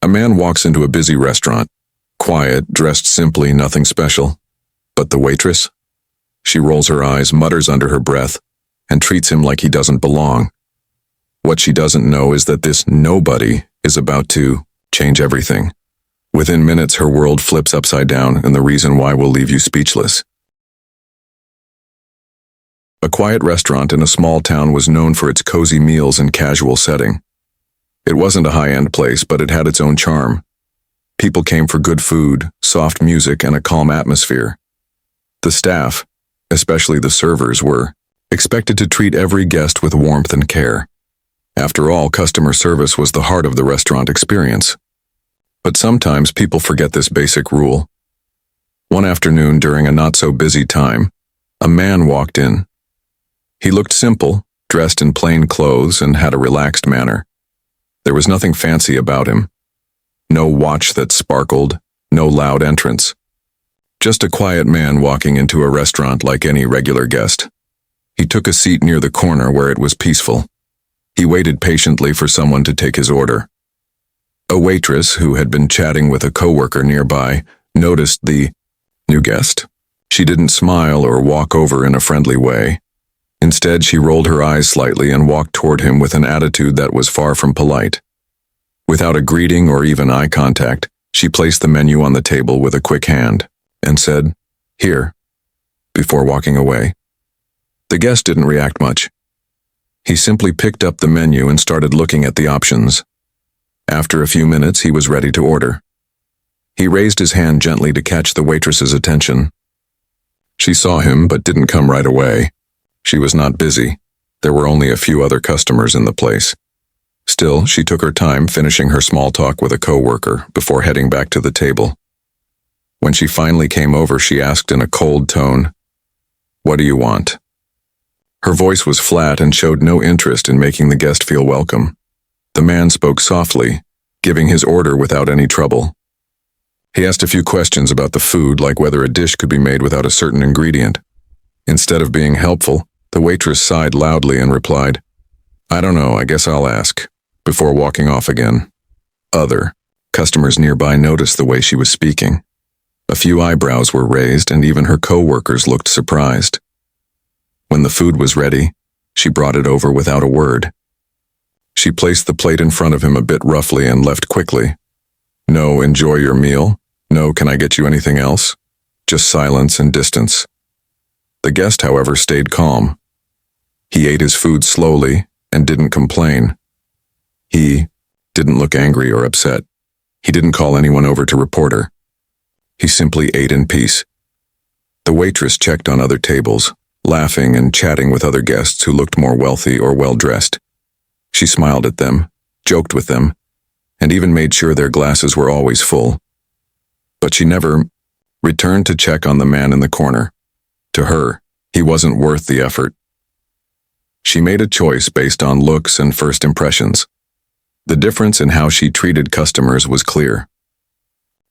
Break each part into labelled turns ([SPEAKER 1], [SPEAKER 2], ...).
[SPEAKER 1] A man walks into a busy restaurant. Quiet, dressed simply, nothing special. But the waitress? She rolls her eyes, mutters under her breath, and treats him like he doesn't belong. What she doesn't know is that this nobody is about to change everything. Within minutes, her world flips upside down, and the reason why will leave you speechless. A quiet restaurant in a small town was known for its cozy meals and casual setting. It wasn't a high-end place, but it had its own charm. People came for good food, soft music, and a calm atmosphere. The staff, especially the servers, were expected to treat every guest with warmth and care. After all, customer service was the heart of the restaurant experience. But sometimes people forget this basic rule. One afternoon during a not-so-busy time, a man walked in. He looked simple, dressed in plain clothes, and had a relaxed manner. There was nothing fancy about him. No watch that sparkled, no loud entrance. Just a quiet man walking into a restaurant like any regular guest. He took a seat near the corner where it was peaceful. He waited patiently for someone to take his order. A waitress, who had been chatting with a coworker nearby, noticed the new guest. She didn't smile or walk over in a friendly way. Instead, she rolled her eyes slightly and walked toward him with an attitude that was far from polite. Without a greeting or even eye contact, she placed the menu on the table with a quick hand and said, "Here," before walking away. The guest didn't react much. He simply picked up the menu and started looking at the options. After a few minutes, he was ready to order. He raised his hand gently to catch the waitress's attention. She saw him but didn't come right away. She was not busy. There were only a few other customers in the place. Still, she took her time finishing her small talk with a coworker before heading back to the table. When she finally came over, she asked in a cold tone, "What do you want?" Her voice was flat and showed no interest in making the guest feel welcome. The man spoke softly, giving his order without any trouble. He asked a few questions about the food, like whether a dish could be made without a certain ingredient. Instead of being helpful, the waitress sighed loudly and replied, "I don't know, I guess I'll ask," before walking off again. Other customers nearby noticed the way she was speaking. A few eyebrows were raised, and even her co-workers looked surprised. When the food was ready, she brought it over without a word. She placed the plate in front of him a bit roughly and left quickly. No, "Enjoy your meal." No, "Can I get you anything else?" Just silence and distance. The guest, however, stayed calm. He ate his food slowly and didn't complain. He didn't look angry or upset. He didn't call anyone over to report her. He simply ate in peace. The waitress checked on other tables, laughing and chatting with other guests who looked more wealthy or well-dressed. She smiled at them, joked with them, and even made sure their glasses were always full. But she never returned to check on the man in the corner. To her, he wasn't worth the effort. She made a choice based on looks and first impressions. The difference in how she treated customers was clear.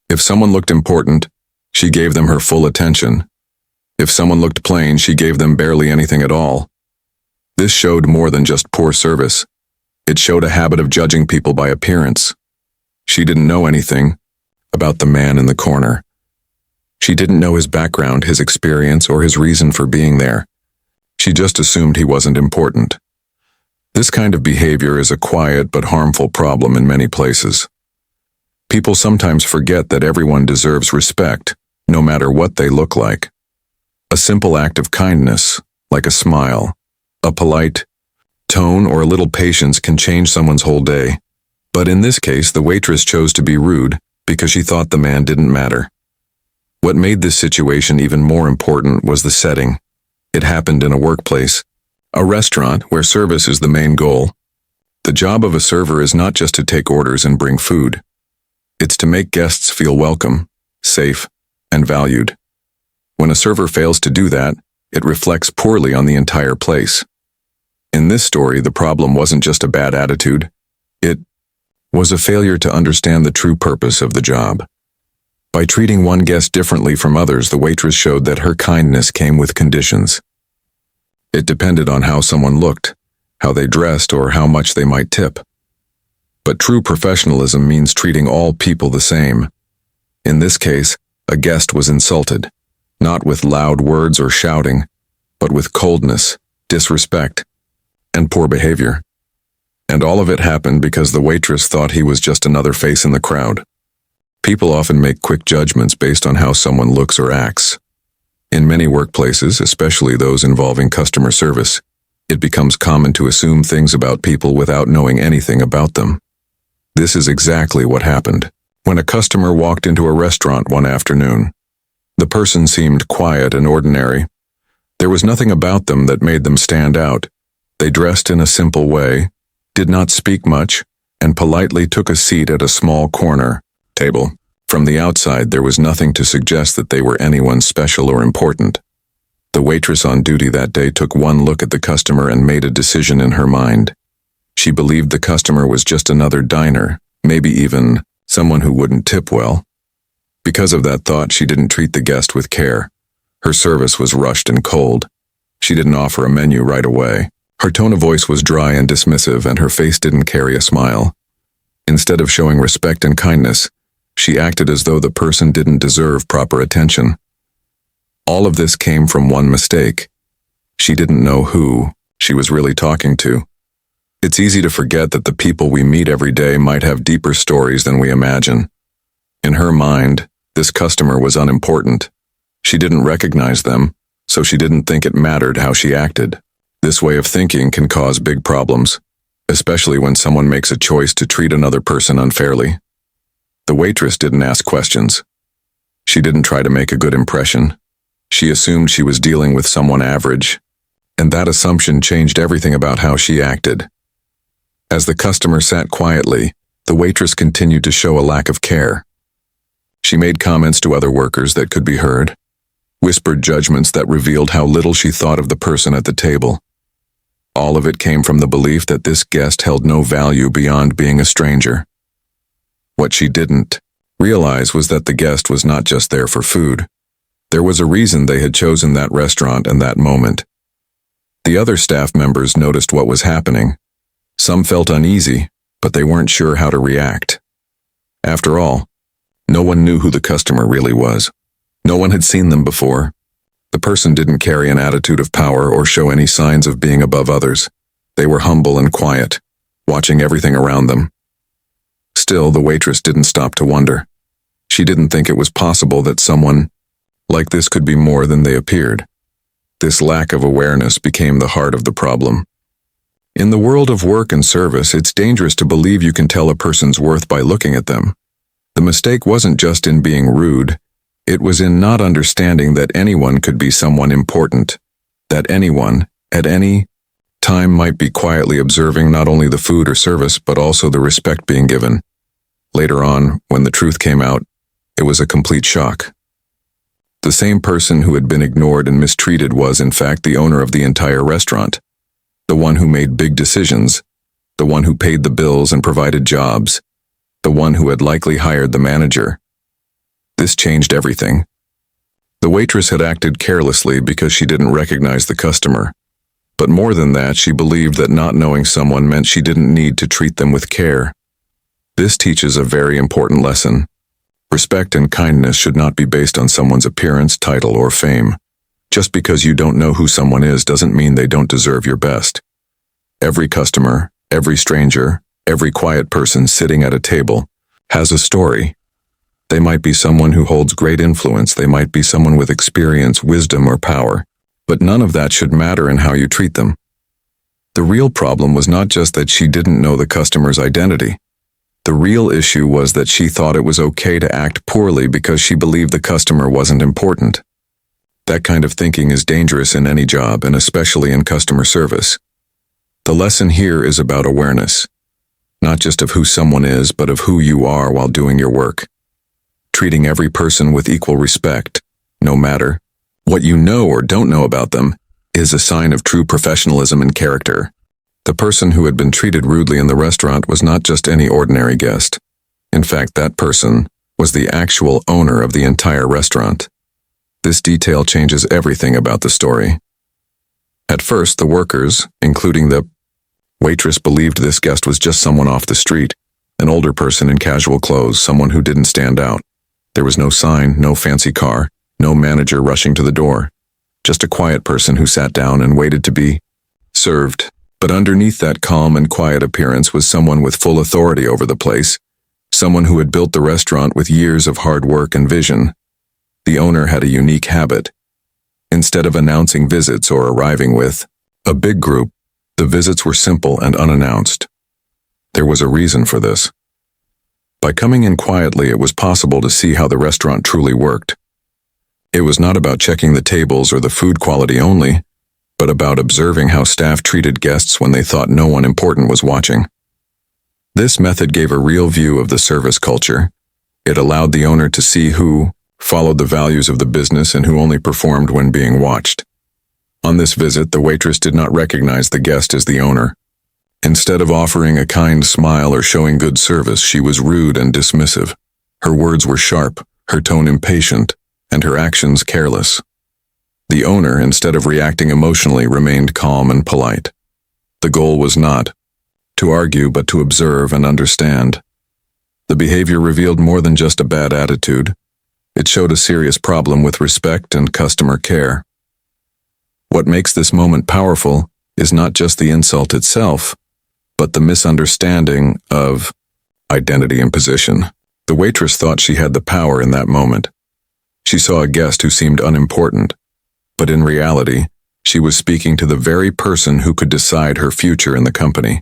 [SPEAKER 1] If someone looked important, she gave them her full attention. If someone looked plain, she gave them barely anything at all. This showed more than just poor service. It showed a habit of judging people by appearance. She didn't know anything about the man in the corner. She didn't know his background, his experience, or his reason for being there. She just assumed he wasn't important. This kind of behavior is a quiet but harmful problem in many places. People sometimes forget that everyone deserves respect, no matter what they look like. A simple act of kindness, like a smile, a polite tone, or a little patience can change someone's whole day. But in this case, the waitress chose to be rude because she thought the man didn't matter. What made this situation even more important was the setting. It happened in a workplace, a restaurant where service is the main goal. The job of a server is not just to take orders and bring food. It's to make guests feel welcome, safe, and valued. When a server fails to do that, it reflects poorly on the entire place. In this story, the problem wasn't just a bad attitude. It was a failure to understand the true purpose of the job. By treating one guest differently from others, the waitress showed that her kindness came with conditions. It depended on how someone looked, how they dressed, or how much they might tip. But true professionalism means treating all people the same. In this case, a guest was insulted, not with loud words or shouting, but with coldness, disrespect, and poor behavior. And all of it happened because the waitress thought he was just another face in the crowd. People often make quick judgments based on how someone looks or acts. In many workplaces, especially those involving customer service, it becomes common to assume things about people without knowing anything about them. This is exactly what happened when a customer walked into a restaurant one afternoon. The person seemed quiet and ordinary. There was nothing about them that made them stand out. They dressed in a simple way, did not speak much, and politely took a seat at a small corner table. From the outside, there was nothing to suggest that they were anyone special or important. The waitress on duty that day took one look at the customer and made a decision in her mind. She believed the customer was just another diner, maybe even someone who wouldn't tip well. Because of that thought, she didn't treat the guest with care. Her service was rushed and cold. She didn't offer a menu right away. Her tone of voice was dry and dismissive, and her face didn't carry a smile. Instead of showing respect and kindness, she acted as though the person didn't deserve proper attention. All of this came from one mistake. She didn't know who she was really talking to. It's easy to forget that the people we meet every day might have deeper stories than we imagine. In her mind, this customer was unimportant. She didn't recognize them, so she didn't think it mattered how she acted. This way of thinking can cause big problems, especially when someone makes a choice to treat another person unfairly. The waitress didn't ask questions. She didn't try to make a good impression. She assumed she was dealing with someone average, and that assumption changed everything about how she acted. As the customer sat quietly, the waitress continued to show a lack of care. She made comments to other workers that could be heard, whispered judgments that revealed how little she thought of the person at the table. All of it came from the belief that this guest held no value beyond being a stranger. What she didn't realize was that the guest was not just there for food. There was a reason they had chosen that restaurant and that moment. The other staff members noticed what was happening. Some felt uneasy, but they weren't sure how to react. After all, no one knew who the customer really was. No one had seen them before. The person didn't carry an attitude of power or show any signs of being above others. They were humble and quiet, watching everything around them. Still, the waitress didn't stop to wonder. She didn't think it was possible that someone like this could be more than they appeared. This lack of awareness became the heart of the problem. In the world of work and service, it's dangerous to believe you can tell a person's worth by looking at them. The mistake wasn't just in being rude. It was in not understanding that anyone could be someone important, that anyone, at any time, might be quietly observing not only the food or service, but also the respect being given. Later on, when the truth came out, it was a complete shock. The same person who had been ignored and mistreated was, in fact, the owner of the entire restaurant, the one who made big decisions, the one who paid the bills and provided jobs, the one who had likely hired the manager. This changed everything. The waitress had acted carelessly because she didn't recognize the customer. But more than that, she believed that not knowing someone meant she didn't need to treat them with care. This teaches a very important lesson. Respect and kindness should not be based on someone's appearance, title, or fame. Just because you don't know who someone is doesn't mean they don't deserve your best. Every customer, every stranger, every quiet person sitting at a table has a story. They might be someone who holds great influence. They might be someone with experience, wisdom, or power. But none of that should matter in how you treat them. The real problem was not just that she didn't know the customer's identity. The real issue was that she thought it was okay to act poorly because she believed the customer wasn't important. That kind of thinking is dangerous in any job, and especially in customer service. The lesson here is about awareness, not just of who someone is, but of who you are while doing your work. Treating every person with equal respect, no matter what you know or don't know about them, is a sign of true professionalism and character. The person who had been treated rudely in the restaurant was not just any ordinary guest. In fact, that person was the actual owner of the entire restaurant. This detail changes everything about the story. At first, the workers, including the waitress, believed this guest was just someone off the street. An older person in casual clothes, someone who didn't stand out. There was no sign, no fancy car, no manager rushing to the door. Just a quiet person who sat down and waited to be served. But underneath that calm and quiet appearance was someone with full authority over the place, someone who had built the restaurant with years of hard work and vision. The owner had a unique habit. Instead of announcing visits or arriving with a big group, the visits were simple and unannounced. There was a reason for this. By coming in quietly, it was possible to see how the restaurant truly worked. It was not about checking the tables or the food quality only, but about observing how staff treated guests when they thought no one important was watching. This method gave a real view of the service culture. It allowed the owner to see who followed the values of the business and who only performed when being watched. On this visit, the waitress did not recognize the guest as the owner. Instead of offering a kind smile or showing good service, she was rude and dismissive. Her words were sharp, her tone impatient, and her actions careless. The owner, instead of reacting emotionally, remained calm and polite. The goal was not to argue, but to observe and understand. The behavior revealed more than just a bad attitude. It showed a serious problem with respect and customer care. What makes this moment powerful is not just the insult itself, but the misunderstanding of identity and position. The waitress thought she had the power in that moment. She saw a guest who seemed unimportant, but in reality, she was speaking to the very person who could decide her future in the company.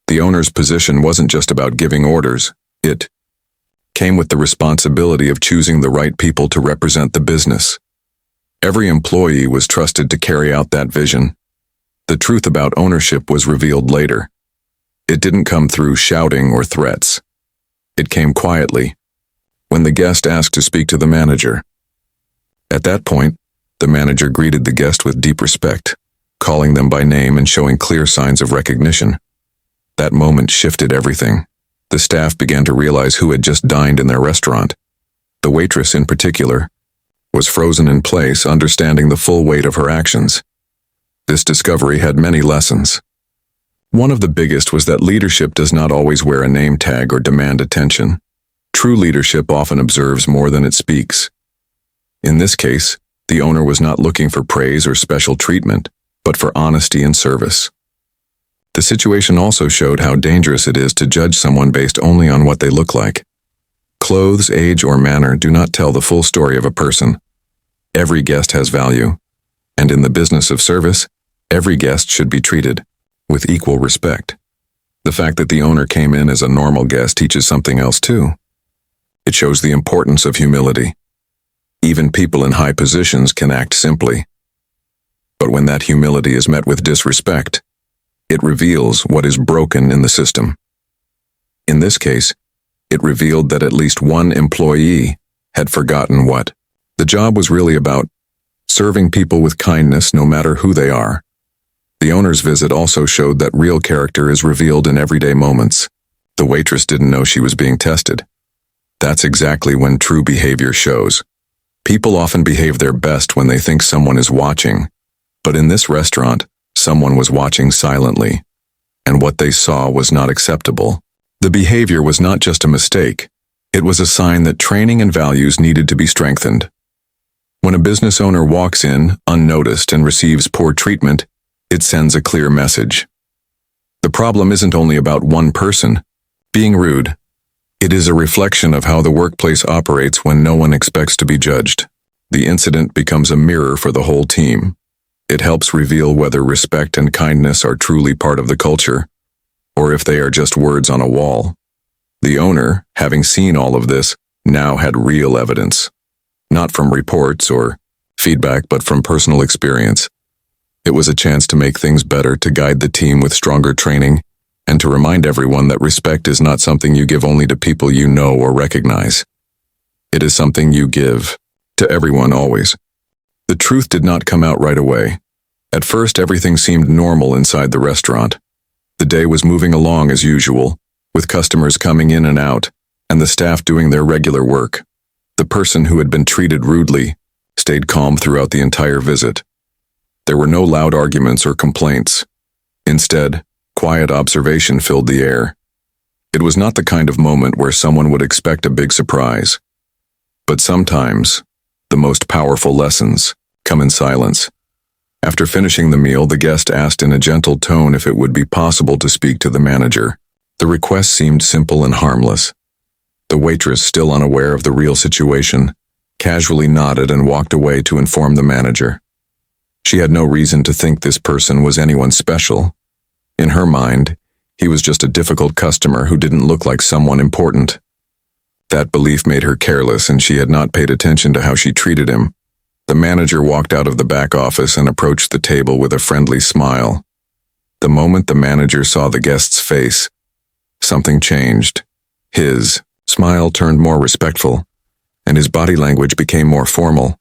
[SPEAKER 1] The owner's position wasn't just about giving orders. It came with the responsibility of choosing the right people to represent the business. Every employee was trusted to carry out that vision. The truth about ownership was revealed later. It didn't come through shouting or threats. It came quietly, when the guest asked to speak to the manager. At that point, the manager greeted the guest with deep respect, calling them by name and showing clear signs of recognition. That moment shifted everything. The staff began to realize who had just dined in their restaurant. The waitress, in particular, was frozen in place, understanding the full weight of her actions. This discovery had many lessons. One of the biggest was that leadership does not always wear a name tag or demand attention. True leadership often observes more than it speaks. In this case, the owner was not looking for praise or special treatment, but for honesty and service. The situation also showed how dangerous it is to judge someone based only on what they look like. Clothes, age, or manner do not tell the full story of a person. Every guest has value, and in the business of service, every guest should be treated with equal respect. The fact that the owner came in as a normal guest teaches something else too. It shows the importance of humility. Even people in high positions can act simply. But when that humility is met with disrespect, it reveals what is broken in the system. In this case, it revealed that at least one employee had forgotten what the job was really about: serving people with kindness no matter who they are. The owner's visit also showed that real character is revealed in everyday moments. The waitress didn't know she was being tested. That's exactly when true behavior shows. People often behave their best when they think someone is watching, but in this restaurant, someone was watching silently, and what they saw was not acceptable. The behavior was not just a mistake. It was a sign that training and values needed to be strengthened. When a business owner walks in, unnoticed, and receives poor treatment, it sends a clear message. The problem isn't only about one person being rude. It is a reflection of how the workplace operates when no one expects to be judged. The incident becomes a mirror for the whole team. It helps reveal whether respect and kindness are truly part of the culture, or if they are just words on a wall. The owner, having seen all of this, now had real evidence. Not from reports or feedback, but from personal experience. It was a chance to make things better, to guide the team with stronger training, and to remind everyone that respect is not something you give only to people you know or recognize. It is something you give to everyone always. The truth did not come out right away. At first, everything seemed normal inside the restaurant. The day was moving along as usual, with customers coming in and out, and the staff doing their regular work. The person who had been treated rudely stayed calm throughout the entire visit. There were no loud arguments or complaints. Instead, quiet observation filled the air. It was not the kind of moment where someone would expect a big surprise. But sometimes, the most powerful lessons come in silence. After finishing the meal, the guest asked in a gentle tone if it would be possible to speak to the manager. The request seemed simple and harmless. The waitress, still unaware of the real situation, casually nodded and walked away to inform the manager. She had no reason to think this person was anyone special. In her mind, he was just a difficult customer who didn't look like someone important. That belief made her careless, and she had not paid attention to how she treated him. The manager walked out of the back office and approached the table with a friendly smile. The moment the manager saw the guest's face, something changed. His smile turned more respectful, and his body language became more formal.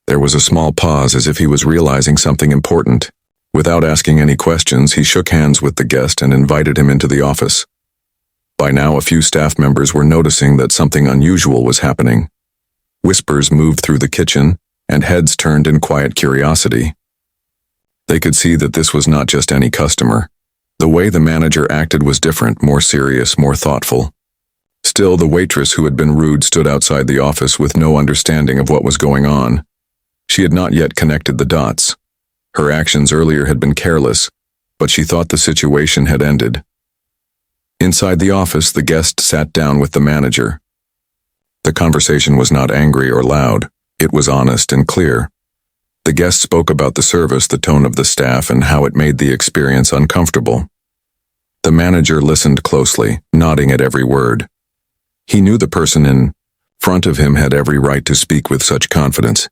[SPEAKER 1] There was a small pause, as if he was realizing something important. Without asking any questions, he shook hands with the guest and invited him into the office. By now, a few staff members were noticing that something unusual was happening. Whispers moved through the kitchen, and heads turned in quiet curiosity. They could see that this was not just any customer. The way the manager acted was different, more serious, more thoughtful. Still, the waitress who had been rude stood outside the office with no understanding of what was going on. She had not yet connected the dots. Her actions earlier had been careless, but she thought the situation had ended. Inside the office, the guest sat down with the manager. The conversation was not angry or loud. It was honest and clear. The guest spoke about the service, the tone of the staff, and how it made the experience uncomfortable. The manager listened closely, nodding at every word. He knew the person in front of him had every right to speak with such confidence.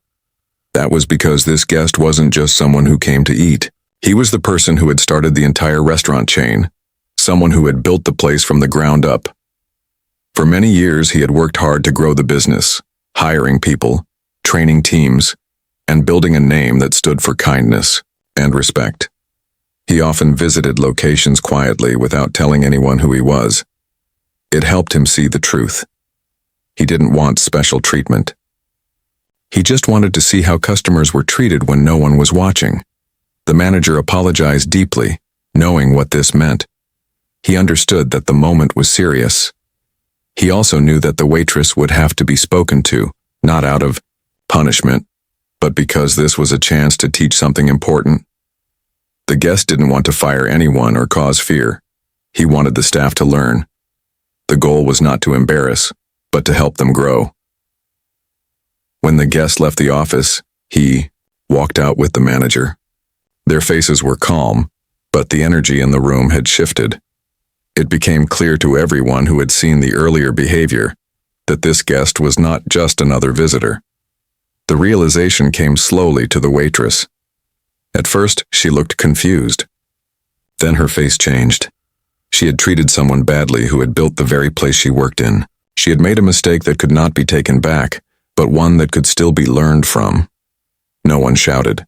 [SPEAKER 1] That was because this guest wasn't just someone who came to eat. He was the person who had started the entire restaurant chain, someone who had built the place from the ground up. For many years, he had worked hard to grow the business, hiring people, training teams, and building a name that stood for kindness and respect. He often visited locations quietly without telling anyone who he was. It helped him see the truth. He didn't want special treatment. He just wanted to see how customers were treated when no one was watching. The manager apologized deeply, knowing what this meant. He understood that the moment was serious. He also knew that the waitress would have to be spoken to, not out of punishment, but because this was a chance to teach something important. The guest didn't want to fire anyone or cause fear. He wanted the staff to learn. The goal was not to embarrass, but to help them grow. When the guest left the office, he walked out with the manager. Their faces were calm, but the energy in the room had shifted. It became clear to everyone who had seen the earlier behavior that this guest was not just another visitor. The realization came slowly to the waitress. At first, she looked confused. Then her face changed. She had treated someone badly who had built the very place she worked in. She had made a mistake that could not be taken back, but one that could still be learned from. No one shouted.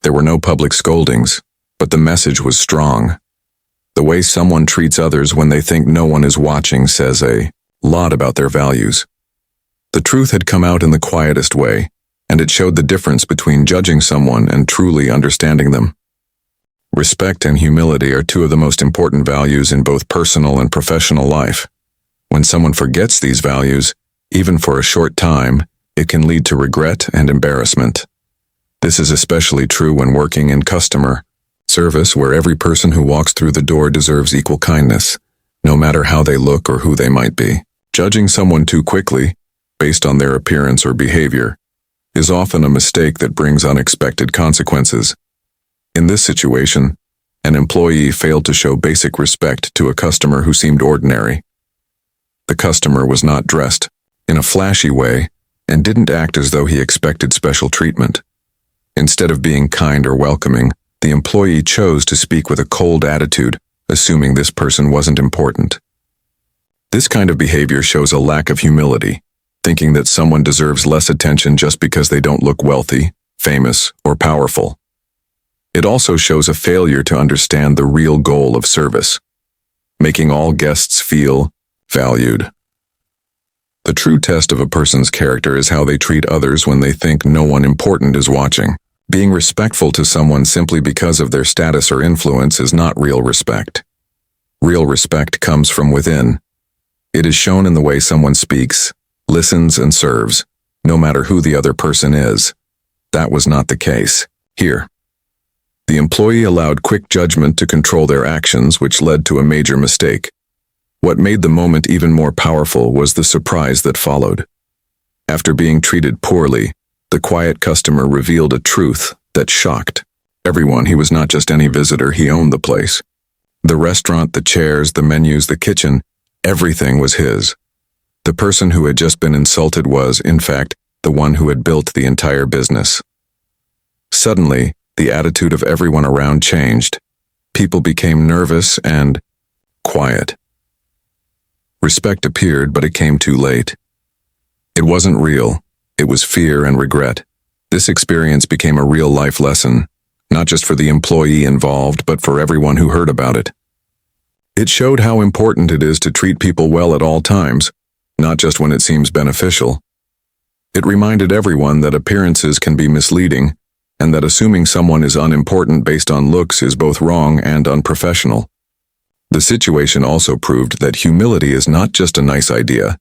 [SPEAKER 1] There were no public scoldings, but the message was strong. The way someone treats others when they think no one is watching says a lot about their values. The truth had come out in the quietest way, and it showed the difference between judging someone and truly understanding them. Respect and humility are two of the most important values in both personal and professional life. When someone forgets these values, even for a short time, it can lead to regret and embarrassment. This is especially true when working in customer service, where every person who walks through the door deserves equal kindness, no matter how they look or who they might be. Judging someone too quickly, based on their appearance or behavior, is often a mistake that brings unexpected consequences. In this situation, an employee failed to show basic respect to a customer who seemed ordinary. The customer was not dressed in a flashy way and didn't act as though he expected special treatment. Instead of being kind or welcoming, the employee chose to speak with a cold attitude, assuming this person wasn't important. This kind of behavior shows a lack of humility, thinking that someone deserves less attention just because they don't look wealthy, famous, or powerful. It also shows a failure to understand the real goal of service, making all guests feel valued. The true test of a person's character is how they treat others when they think no one important is watching. Being respectful to someone simply because of their status or influence is not real respect. Real respect comes from within. It is shown in the way someone speaks, listens, and serves, no matter who the other person is. That was not the case here. The employee allowed quick judgment to control their actions, which led to a major mistake. What made the moment even more powerful was the surprise that followed. After being treated poorly, the quiet customer revealed a truth that shocked everyone. He was not just any visitor, he owned the place. The restaurant, the chairs, the menus, the kitchen, everything was his. The person who had just been insulted was, in fact, the one who had built the entire business. Suddenly, the attitude of everyone around changed. People became nervous and quiet. Respect appeared, but it came too late. It wasn't real. It was fear and regret. This experience became a real-life lesson, not just for the employee involved, but for everyone who heard about it. It showed how important it is to treat people well at all times, not just when it seems beneficial. It reminded everyone that appearances can be misleading, and that assuming someone is unimportant based on looks is both wrong and unprofessional. The situation also proved that humility is not just a nice idea.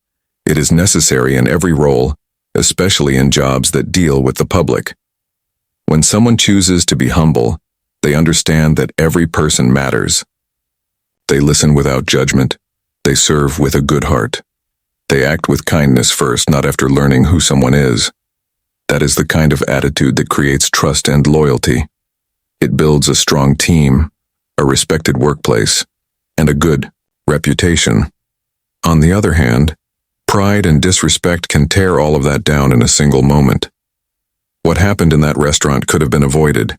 [SPEAKER 1] It is necessary in every role, especially in jobs that deal with the public. When someone chooses to be humble, they understand that every person matters. They listen without judgment. They serve with a good heart. They act with kindness first, not after learning who someone is. That is the kind of attitude that creates trust and loyalty. It builds a strong team, a respected workplace, and a good reputation. On the other hand, pride and disrespect can tear all of that down in a single moment. What happened in that restaurant could have been avoided.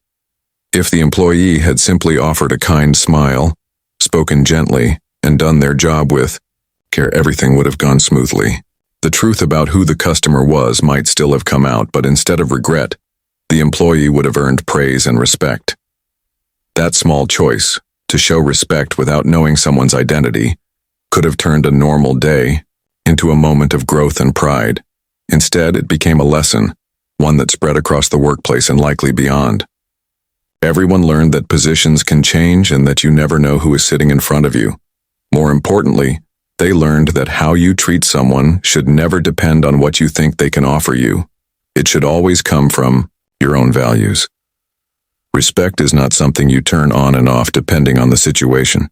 [SPEAKER 1] If the employee had simply offered a kind smile, spoken gently, and done their job with care, everything would have gone smoothly. The truth about who the customer was might still have come out, but instead of regret, the employee would have earned praise and respect. That small choice, to show respect without knowing someone's identity, could have turned a normal day into a moment of growth and pride. Instead, it became a lesson, one that spread across the workplace and likely beyond. Everyone learned that positions can change and that you never know who is sitting in front of you. More importantly, they learned that how you treat someone should never depend on what you think they can offer you. It should always come from your own values. Respect is not something you turn on and off depending on the situation.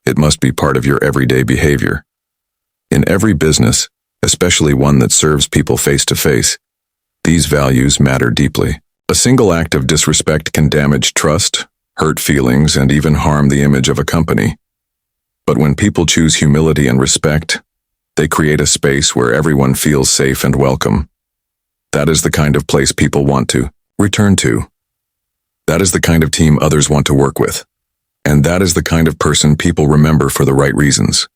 [SPEAKER 1] It must be part of your everyday behavior. In every business, especially one that serves people face to face, these values matter deeply. A single act of disrespect can damage trust, hurt feelings, and even harm the image of a company. But when people choose humility and respect, they create a space where everyone feels safe and welcome. That is the kind of place people want to return to. That is the kind of team others want to work with. And that is the kind of person people remember for the right reasons.